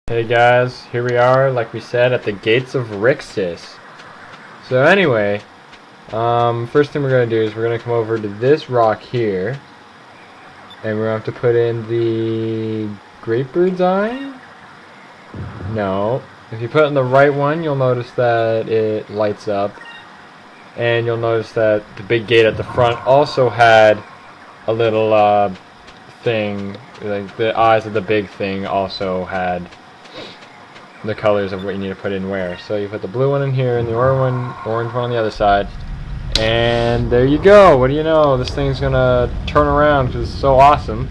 Hey guys, here we are, like we said, at the gates of Rixis. So anyway, first thing we're going to do is we're going to come over to this rock here, and we're going to have to put in the Great Bird's Eye? No. If you put it in the right one, you'll notice that it lights up, and you'll notice that the big gate at the front also had a little thing, like the eyes of the big thing also had the colors of what you need to put in where. So you put the blue one in here and the orange one on the other side, and there you go. What do you know? This thing's gonna turn around because it's so awesome.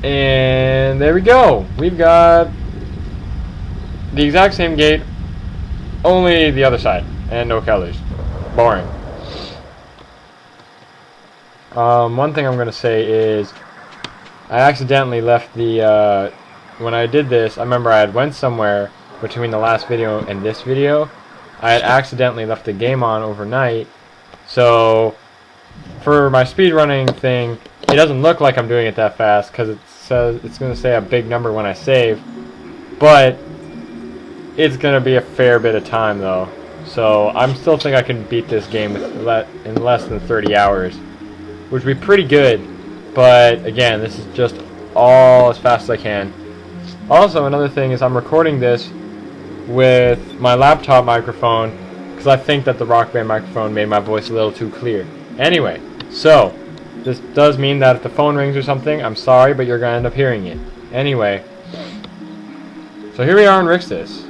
And there we go. We've got the exact same gate, only the other side, and no colors. Boring. One thing I'm gonna say is I accidentally left the when I did this, I remember I had went somewhere between the last video and this video. I had accidentally left the game on overnight, so for my speedrunning thing, it doesn't look like I'm doing it that fast because it says it's going to say a big number when I save, but it's going to be a fair bit of time though. So I'm still think I can beat this game in less than 30 hours, which would be pretty good. But again, this is just all as fast as I can. Also, another thing is I'm recording this with my laptop microphone because I think that the Rock Band microphone made my voice a little too clear. Anyway, so this does mean that if the phone rings or something, I'm sorry, but you're going to end up hearing it. Anyway, so here we are in Rixis.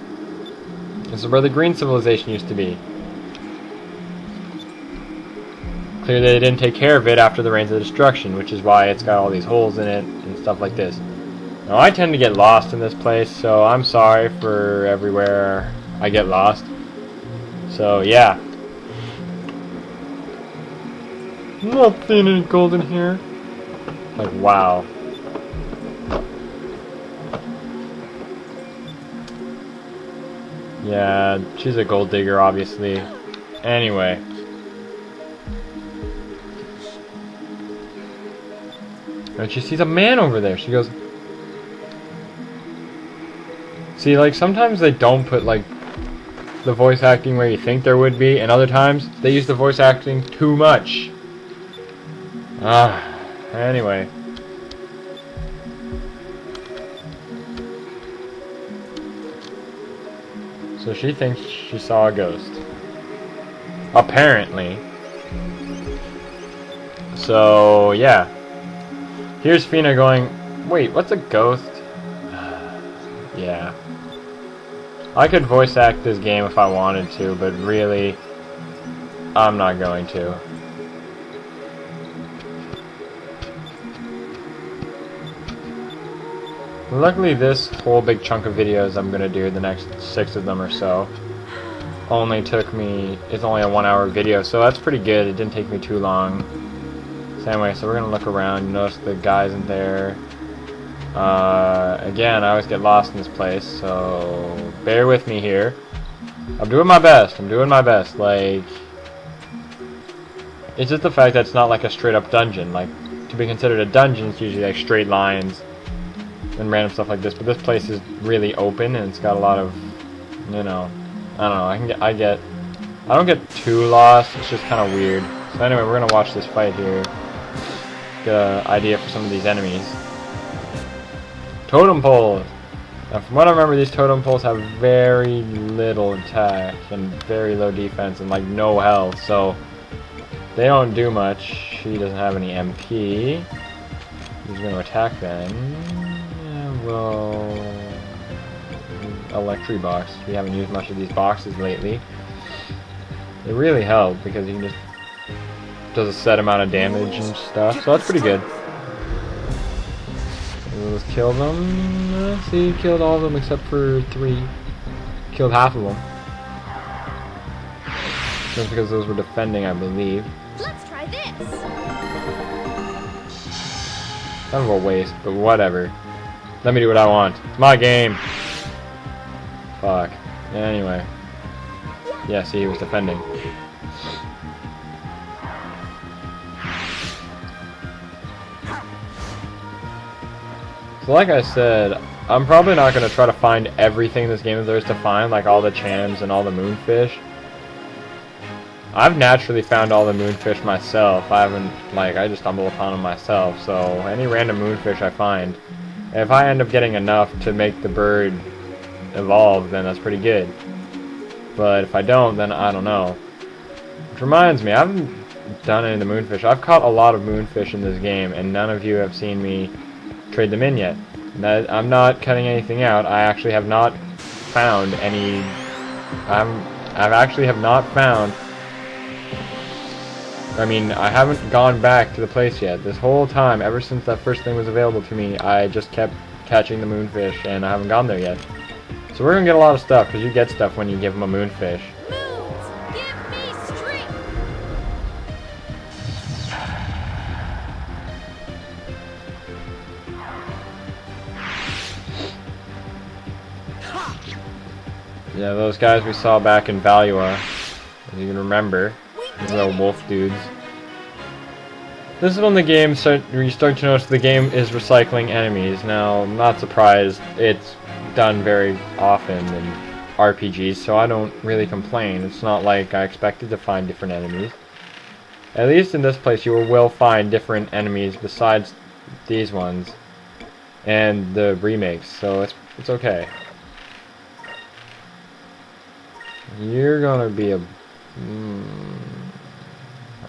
This is where the green civilization used to be. Clearly they didn't take care of it after the Rains of Destruction, which is why it's got all these holes in it and stuff like this. Now, I tend to get lost in this place, so I'm sorry for everywhere I get lost. So, yeah. Not seeing any gold in here. Like, wow. Yeah, she's a gold digger, obviously. Anyway. And she sees a man over there. She goes... See, like, sometimes they don't put, like, the voice acting where you think there would be, and other times they use the voice acting too much. Anyway. So she thinks she saw a ghost. Apparently. So, yeah. Here's Fina going, wait, what's a ghost? Yeah. I could voice act this game if I wanted to, but really, I'm not going to. Luckily, this whole big chunk of videos I'm going to do, the next 6 of them or so, only took me, it's only a 1-hour video, so that's pretty good. It didn't take me too long. So anyway, so we're going to look around. You notice the guys in there. Again, I always get lost in this place, so bear with me here. I'm doing my best. Like, it's just the fact that it's not like a straight up dungeon. Like, to be considered a dungeon, it's usually like straight lines and random stuff like this. But this place is really open and it's got a lot of, you know, I don't know. I don't get too lost. It's just kind of weird. So anyway, we're gonna watch this fight here. Get an idea for some of these enemies. Totem poles! Now from what I remember, these totem poles have very little attack and very low defense and like no health, so they don't do much. She doesn't have any MP. He's going to attack then. Yeah, well... Electri box. We haven't used much of these boxes lately. They really help because he just does a set amount of damage and stuff, so that's pretty good. Let's kill them. Let's see, killed all of them except for 3. Killed half of them. Just because those were defending, I believe. Let's try this. Kind of a waste, but whatever. Let me do what I want. It's my game. Fuck. Anyway. Yeah, see, he was defending. So like I said, I'm probably not going to try to find everything in this game that there is to find, like all the chams and all the moonfish. I've naturally found all the moonfish myself. I haven't, like, I just stumble upon them myself. So any random moonfish I find, if I end up getting enough to make the bird evolve, then that's pretty good. But if I don't, then I don't know. Which reminds me, I haven't done any of the moonfish. I've caught a lot of moonfish in this game, and none of you have seen me trade them in yet. I'm not cutting anything out. I actually have not found any. I've actually have not found. I mean, I haven't gone back to the place yet. This whole time, ever since that first thing was available to me, I just kept catching the moonfish, and I haven't gone there yet. So we're gonna get a lot of stuff, because you get stuff when you give them a moonfish. Moons, give me strength. Yeah, those guys we saw back in Valua, as you can remember, those little wolf dudes. This is when the game where you start to notice the game is recycling enemies. Now, I'm not surprised. It's done very often in RPGs, so I don't really complain. It's not like I expected to find different enemies. At least in this place, you will find different enemies besides these ones and the remakes, so it's okay. You're gonna be a...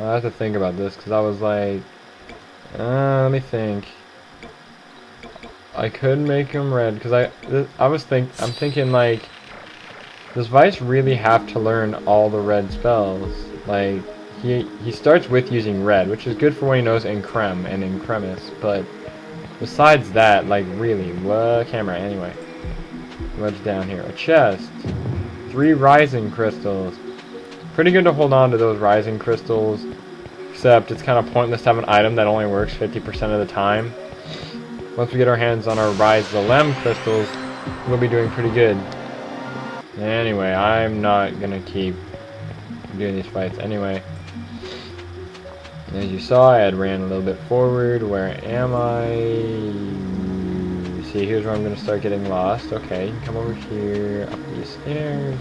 I have to think about this, because I was like... let me think. I could make him red, because I'm thinking, like... Does Vice really have to learn all the red spells? Like, he starts with using red, which is good for when he knows Increm and Incremis, but... Besides that, like, really, what camera, anyway. What's down here? A chest. 3 rising crystals. Pretty good to hold on to those rising crystals, except it's kind of pointless to have an item that only works 50% of the time. Once we get our hands on our Rise the Lem crystals, we'll be doing pretty good. Anyway, I'm not gonna keep doing these fights anyway. As you saw, I had ran a little bit forward. Where am I? See, here's where I'm gonna start getting lost. Okay, you can come over here, up these stairs.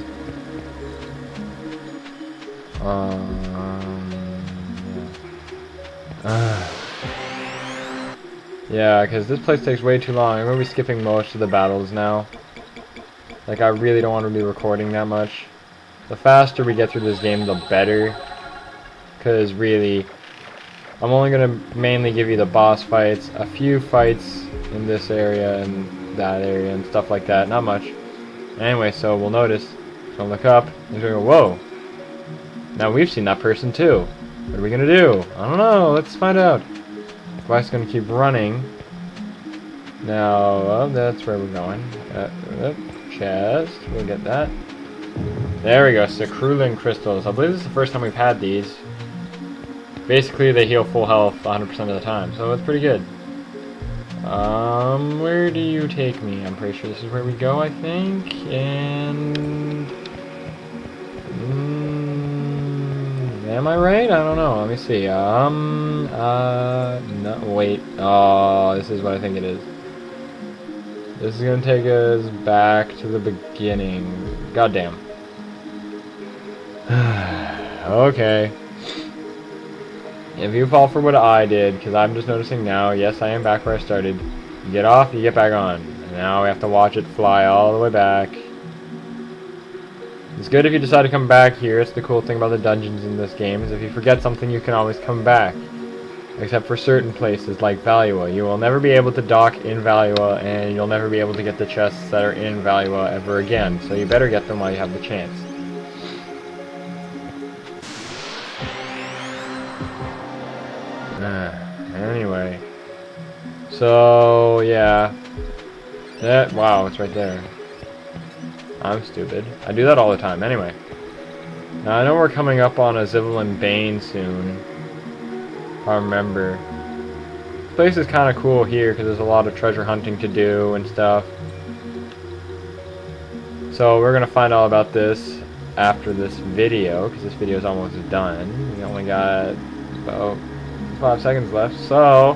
Yeah, because this place takes way too long. I'm gonna be skipping most of the battles now. Like, I really don't want to be recording that much. The faster we get through this game, the better. Because really, I'm only gonna mainly give you the boss fights, a few fights in this area and that area and stuff like that. Not much. Anyway, so we'll notice. So I'll look up and go, whoa. Now we've seen that person too. What are we gonna do? I don't know. Let's find out. Vice's gonna keep running. Now, well, that's where we're going. Chest. We'll get that. There we go. Sacrulin crystals. I believe this is the first time we've had these. Basically, they heal full health 100% of the time, so it's pretty good. Where do you take me? I'm pretty sure this is where we go, I think. And... am I right? I don't know. Let me see. No, wait. Oh, this is what I think it is. This is gonna take us back to the beginning. Goddamn. Okay. If you fall for what I did, because I'm just noticing now, yes, I am back where I started. You get off, you get back on. And now we have to watch it fly all the way back. It's good if you decide to come back here. It's the cool thing about the dungeons in this game, is if you forget something, you can always come back. Except for certain places, like Valua. You will never be able to dock in Valua, and you'll never be able to get the chests that are in Valua ever again. So you better get them while you have the chance. Anyway. So, yeah. Wow, it's right there. I'm stupid. I do that all the time. Anyway. Now, I know we're coming up on a Zivelin Bane soon. If I remember. This place is kind of cool here because there's a lot of treasure hunting to do and stuff. So, we're going to find all about this after this video, because this video is almost done. We only got about 5 seconds left. So,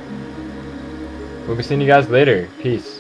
we'll be seeing you guys later. Peace.